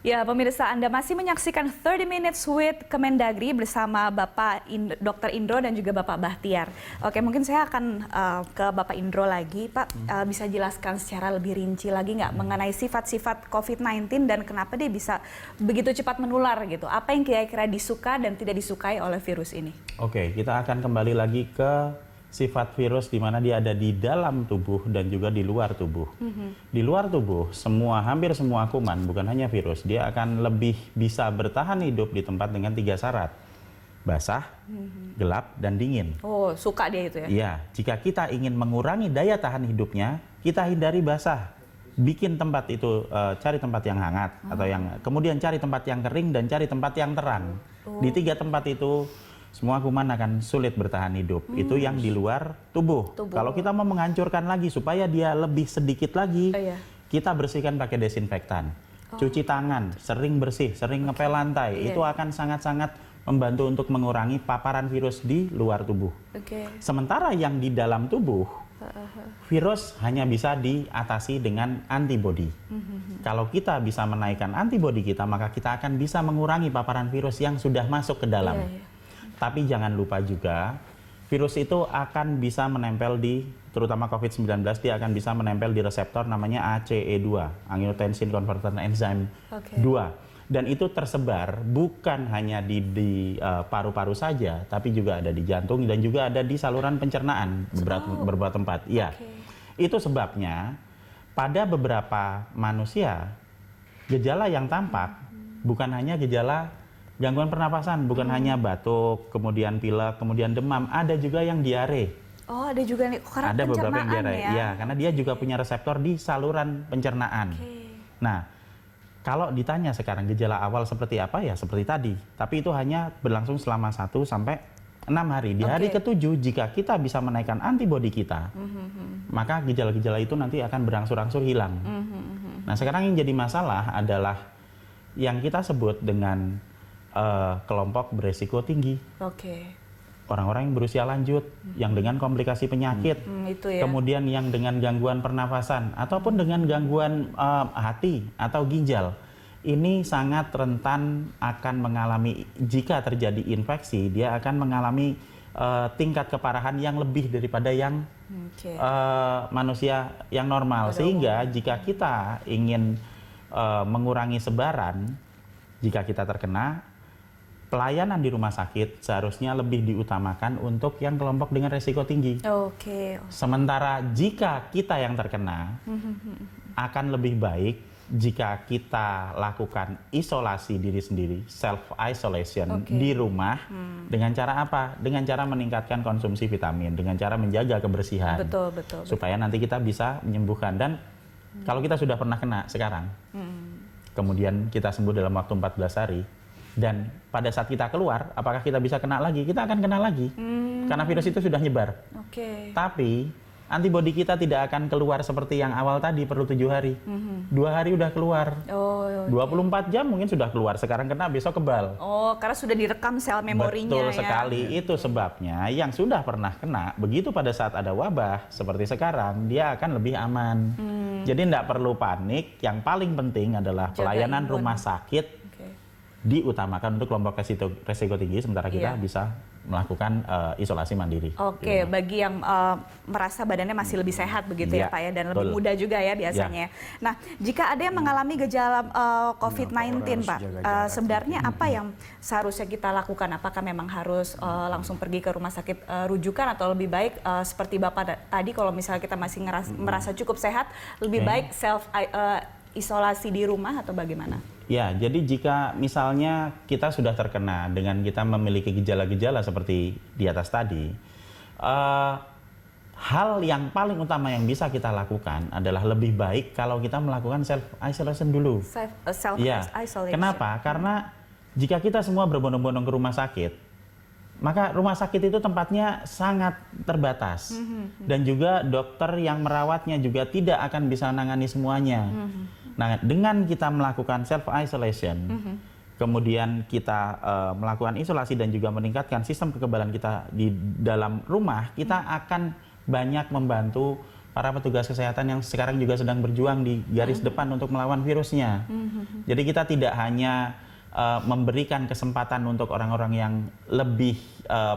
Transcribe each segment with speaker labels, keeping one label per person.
Speaker 1: Ya, pemirsa, Anda masih menyaksikan 30 Minutes with Kemendagri bersama Bapak Dr. Indro dan juga Bapak Bahtiar. Oke, mungkin saya akan ke Bapak Indro lagi. Pak, bisa jelaskan secara lebih rinci lagi nggak mengenai sifat-sifat COVID-19 dan kenapa dia bisa begitu cepat menular gitu? Apa yang kira-kira disuka dan tidak disukai oleh virus ini?
Speaker 2: Oke, kita akan kembali lagi ke sifat virus di mana dia ada di dalam tubuh dan juga di luar tubuh. Di luar tubuh, hampir semua kuman, bukan hanya virus, dia akan lebih bisa bertahan hidup di tempat dengan 3 syarat. Basah, gelap, dan dingin.
Speaker 1: Oh, suka dia itu ya?
Speaker 2: Iya, jika kita ingin mengurangi daya tahan hidupnya, kita hindari basah. Bikin tempat itu, cari tempat yang hangat, atau kemudian cari tempat yang kering dan cari tempat yang terang. Di 3 tempat itu, semua kuman akan sulit bertahan hidup. Itu yang di luar tubuh. Kalau kita mau menghancurkan lagi supaya dia lebih sedikit lagi, kita bersihkan pakai desinfektan. Cuci tangan, sering bersih, sering ngepel lantai. Itu akan sangat-sangat membantu untuk mengurangi paparan virus di luar tubuh. Sementara yang di dalam tubuh, virus hanya bisa diatasi dengan antibodi. Kalau kita bisa menaikkan antibodi kita, maka kita akan bisa mengurangi paparan virus yang sudah masuk ke dalam. Tapi jangan lupa juga, virus itu akan bisa menempel terutama COVID-19, dia akan bisa menempel di reseptor namanya ACE2, Angiotensin Converter Enzyme 2. Dan itu tersebar bukan hanya di paru-paru saja, tapi juga ada di jantung dan juga ada di saluran pencernaan beberapa tempat. Itu sebabnya pada beberapa manusia, gejala yang tampak bukan hanya gejala gangguan pernapasan, bukan hanya batuk, kemudian pilek, kemudian demam, ada juga yang diare.
Speaker 1: Oh, ada juga nih, karena
Speaker 2: ada beberapa yang diare,
Speaker 1: ya?
Speaker 2: Karena dia juga punya reseptor di saluran pencernaan. Nah, kalau ditanya sekarang gejala awal seperti apa, ya seperti tadi, tapi itu hanya berlangsung selama 1 sampai 6 hari. Di hari ke-7, jika kita bisa menaikkan antibodi kita, maka gejala-gejala itu nanti akan berangsur-angsur hilang. Nah, sekarang yang jadi masalah adalah yang kita sebut dengan kelompok beresiko tinggi. Orang-orang yang berusia lanjut, yang dengan komplikasi penyakit, kemudian yang dengan gangguan pernafasan, ataupun dengan gangguan hati atau ginjal. Ini sangat rentan akan mengalami, jika terjadi infeksi, dia akan mengalami tingkat keparahan yang lebih daripada yang manusia yang normal. Sehingga jika kita ingin mengurangi sebaran, jika kita terkena, pelayanan di rumah sakit seharusnya lebih diutamakan untuk yang kelompok dengan resiko tinggi. Sementara jika kita yang terkena, akan lebih baik jika kita lakukan isolasi diri sendiri, self-isolation di rumah. Dengan cara apa? Dengan cara meningkatkan konsumsi vitamin, dengan cara menjaga kebersihan. Supaya nanti kita bisa menyembuhkan. Dan kalau kita sudah pernah kena sekarang, kemudian kita sembuh dalam waktu 14 hari, dan pada saat kita keluar, apakah kita bisa kena lagi? Kita akan kena lagi, karena virus itu sudah nyebar. Tapi antibodi kita tidak akan keluar seperti yang awal tadi, perlu 7 hari. 2 hari udah keluar. 24 jam mungkin sudah keluar, sekarang kena besok kebal.
Speaker 1: Karena sudah direkam sel memorinya.
Speaker 2: Betul sekali, itu sebabnya yang sudah pernah kena, begitu pada saat ada wabah seperti sekarang, dia akan lebih aman. Jadi tidak perlu panik, yang paling penting adalah pelayanan rumah sakit diutamakan untuk kelompok resiko tinggi, sementara kita bisa melakukan isolasi mandiri.
Speaker 1: Bagi yang merasa badannya masih lebih sehat begitu ya Pak ya, dan lebih muda juga ya biasanya. Nah, jika ada yang mengalami gejala COVID-19 Pak, sebenarnya apa yang seharusnya kita lakukan? Apakah memang harus langsung pergi ke rumah sakit rujukan, atau lebih baik seperti Bapak tadi, kalau misalnya kita masih merasa cukup sehat, lebih baik isolasi di rumah atau bagaimana?
Speaker 2: Ya, jadi jika misalnya kita sudah terkena dengan kita memiliki gejala-gejala seperti di atas tadi, hal yang paling utama yang bisa kita lakukan adalah lebih baik kalau kita melakukan self-isolation dulu.
Speaker 1: Self-isolation.
Speaker 2: Kenapa? Karena jika kita semua berbondong-bondong ke rumah sakit, maka rumah sakit itu tempatnya sangat terbatas. Dan juga dokter yang merawatnya juga tidak akan bisa menangani semuanya. Nah, dengan kita melakukan self-isolation, kemudian kita melakukan isolasi dan juga meningkatkan sistem kekebalan kita di dalam rumah, kita akan banyak membantu para petugas kesehatan yang sekarang juga sedang berjuang di garis depan untuk melawan virusnya. Jadi kita tidak hanya memberikan kesempatan untuk orang-orang yang lebih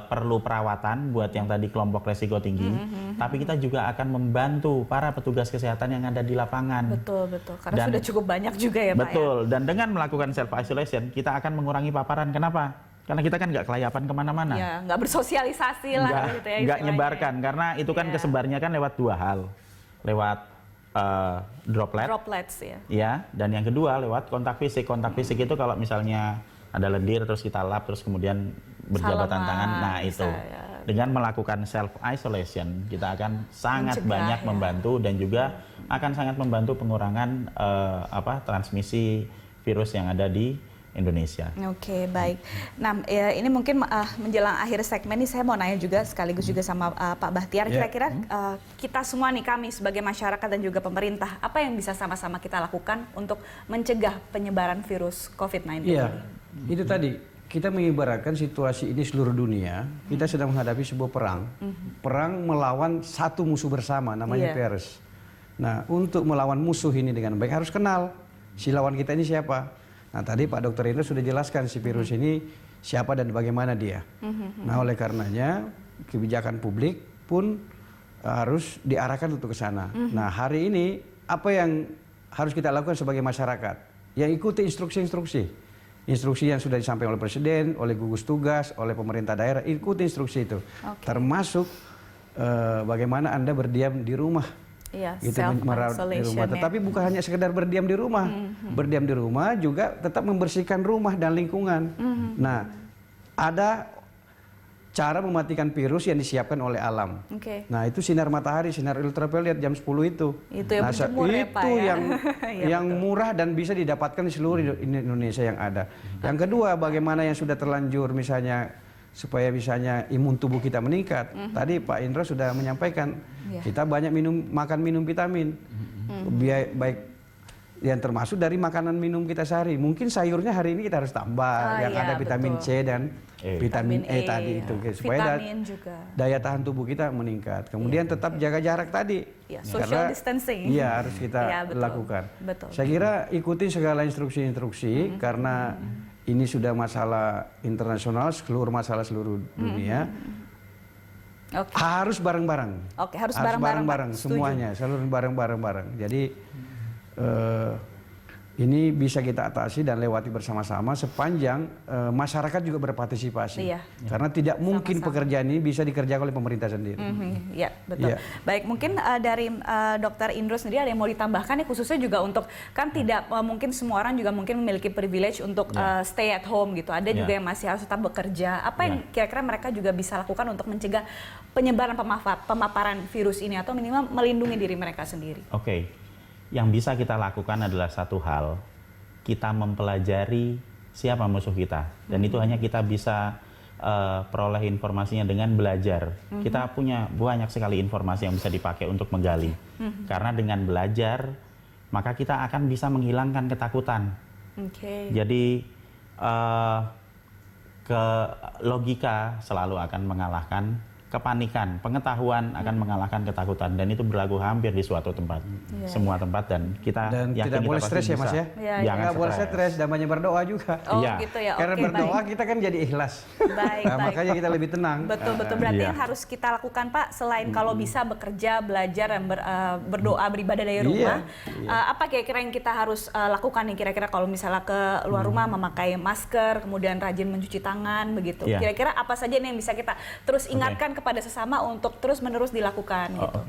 Speaker 2: perlu perawatan buat yang tadi kelompok resiko tinggi, tapi kita juga akan membantu para petugas kesehatan yang ada di lapangan.
Speaker 1: Betul, karena sudah cukup banyak juga ya Pak.
Speaker 2: Betul, dan dengan melakukan self-isolation, kita akan mengurangi paparan. Kenapa? Karena kita kan nggak kelayapan kemana-mana.
Speaker 1: Ya, nggak bersosialisasi lah gitu ya.
Speaker 2: Nggak nyebarkan, karena itu kan kesebarnya kan lewat dua hal. Lewat droplets ya, dan yang kedua lewat kontak fisik. Kontak fisik itu kalau misalnya ada lendir terus kita lap terus kemudian berjabatan tangan, nah itu dengan melakukan self isolation kita akan sangat banyak membantu dan juga akan sangat membantu pengurangan transmisi virus yang ada di Indonesia.
Speaker 1: Oke, baik. Nah, ini mungkin menjelang akhir segmen ini saya mau nanya juga sekaligus juga sama Pak Bahtiar. Kira-kira kita semua nih, kami sebagai masyarakat dan juga pemerintah, apa yang bisa sama-sama kita lakukan untuk mencegah penyebaran virus COVID-19 ini?
Speaker 3: Itu tadi, kita mengibaratkan situasi ini seluruh dunia, kita sedang menghadapi sebuah perang. Perang melawan satu musuh bersama, namanya virus. Nah, untuk melawan musuh ini dengan baik harus kenal si lawan kita ini siapa. Nah, tadi Pak Dr. Indra sudah jelaskan si virus ini siapa dan bagaimana dia. Nah, oleh karenanya kebijakan publik pun harus diarahkan untuk ke sana. Nah, hari ini apa yang harus kita lakukan sebagai masyarakat? Yang ikuti instruksi-instruksi. Instruksi yang sudah disampaikan oleh Presiden, oleh gugus tugas, oleh pemerintah daerah, ikuti instruksi itu. Termasuk bagaimana Anda berdiam di rumah. Gitu, merawat di rumah. Tetapi bukan hanya sekedar berdiam di rumah. Berdiam di rumah juga tetap membersihkan rumah dan lingkungan. Nah, ada cara mematikan virus yang disiapkan oleh alam. Nah, itu sinar matahari, sinar ultraviolet jam 10 itu.
Speaker 1: Itu yang berjemur ya Pak ya?
Speaker 3: Yang murah dan bisa didapatkan di seluruh Indonesia yang ada. Yang kedua, bagaimana yang sudah terlanjur misalnya supaya misalnya imun tubuh kita meningkat. Tadi Pak Indra sudah menyampaikan, kita banyak makan minum vitamin. Baik yang termasuk dari makanan minum kita sehari. Mungkin sayurnya hari ini kita harus tambah yang ada vitamin C dan vitamin E tadi itu supaya daya tahan tubuh kita meningkat. Kemudian tetap jaga jarak tadi.
Speaker 1: Social distancing.
Speaker 3: Iya, harus kita lakukan. Saya kira ikuti segala instruksi-instruksi karena ini sudah masalah internasional, masalah seluruh dunia. Harus bareng-bareng.
Speaker 1: Harus bareng-bareng
Speaker 3: semuanya, selalu bareng-bareng. Jadi ini bisa kita atasi dan lewati bersama-sama sepanjang masyarakat juga berpartisipasi. Karena tidak mungkin pekerjaan ini bisa dikerjakan oleh pemerintah sendiri.
Speaker 1: Iya, betul. Baik, mungkin dari Dr. Indro sendiri ada yang mau ditambahkan nih, khususnya juga untuk, kan tidak mungkin semua orang juga mungkin memiliki privilege untuk stay at home gitu. Ada juga yang masih harus tetap bekerja. Apa yang kira-kira mereka juga bisa lakukan untuk mencegah penyebaran pemaparan virus ini atau minimal melindungi diri mereka sendiri?
Speaker 2: Yang bisa kita lakukan adalah satu hal, kita mempelajari siapa musuh kita, dan itu hanya kita bisa peroleh informasinya dengan belajar. Kita punya banyak sekali informasi yang bisa dipakai untuk menggali, karena dengan belajar maka kita akan bisa menghilangkan ketakutan. Jadi logika selalu akan mengalahkan kepanikan, pengetahuan akan mengalahkan ketakutan, dan itu berlaku hampir di suatu tempat, semua tempat, dan kita
Speaker 3: tidak boleh stres ya Mas ya? Jangan boleh stres, dan banyak berdoa juga.
Speaker 1: Gitu ya.
Speaker 3: Karena berdoa kita kan jadi ikhlas. Makanya kita lebih tenang.
Speaker 1: Betul. Berarti yang harus kita lakukan Pak, selain kalau bisa bekerja, belajar, dan berdoa, beribadah dari rumah, apa kira-kira yang kita harus lakukan nih kira-kira kalau misalnya ke luar rumah, memakai masker, kemudian rajin mencuci tangan begitu. Kira-kira apa saja nih yang bisa kita terus ingatkan kepada sesama untuk terus-menerus dilakukan gitu.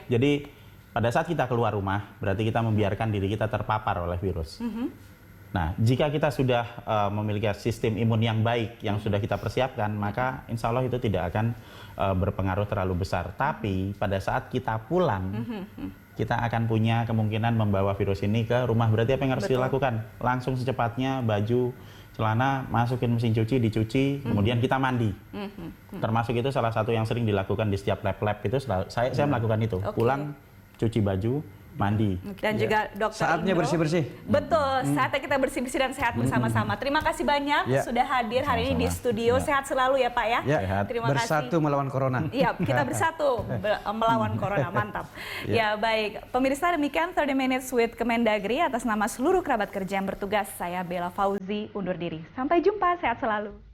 Speaker 1: Jadi pada saat kita keluar rumah, berarti kita membiarkan diri kita terpapar oleh virus. Nah, jika kita sudah memiliki sistem imun yang baik, yang sudah kita persiapkan, maka insya Allah itu tidak akan berpengaruh terlalu besar. Tapi pada saat kita pulang, kita akan punya kemungkinan membawa virus ini ke rumah. Berarti apa yang harus dilakukan? Langsung secepatnya baju, celana masukin mesin cuci, dicuci, kemudian kita mandi. Termasuk itu salah satu yang sering dilakukan di setiap lab-lab itu, saya melakukan itu. Pulang, cuci baju,
Speaker 2: mandi.
Speaker 1: Dan juga Dokter
Speaker 3: Saatnya
Speaker 1: Indro.
Speaker 3: bersih-bersih.
Speaker 1: Betul, saatnya kita bersih-bersih dan sehat bersama-sama. Terima kasih banyak sudah hadir hari ini di studio. Sehat selalu ya Pak ya.
Speaker 3: Ya,
Speaker 1: Terima kasih.
Speaker 3: bersatu melawan corona.
Speaker 1: Iya, kita bersatu melawan corona. Mantap. Ya baik, pemirsa, demikian 30 Minutes with Kemendagri. Atas nama seluruh kerabat kerja yang bertugas, saya Bella Fauzi undur diri. Sampai jumpa, sehat selalu.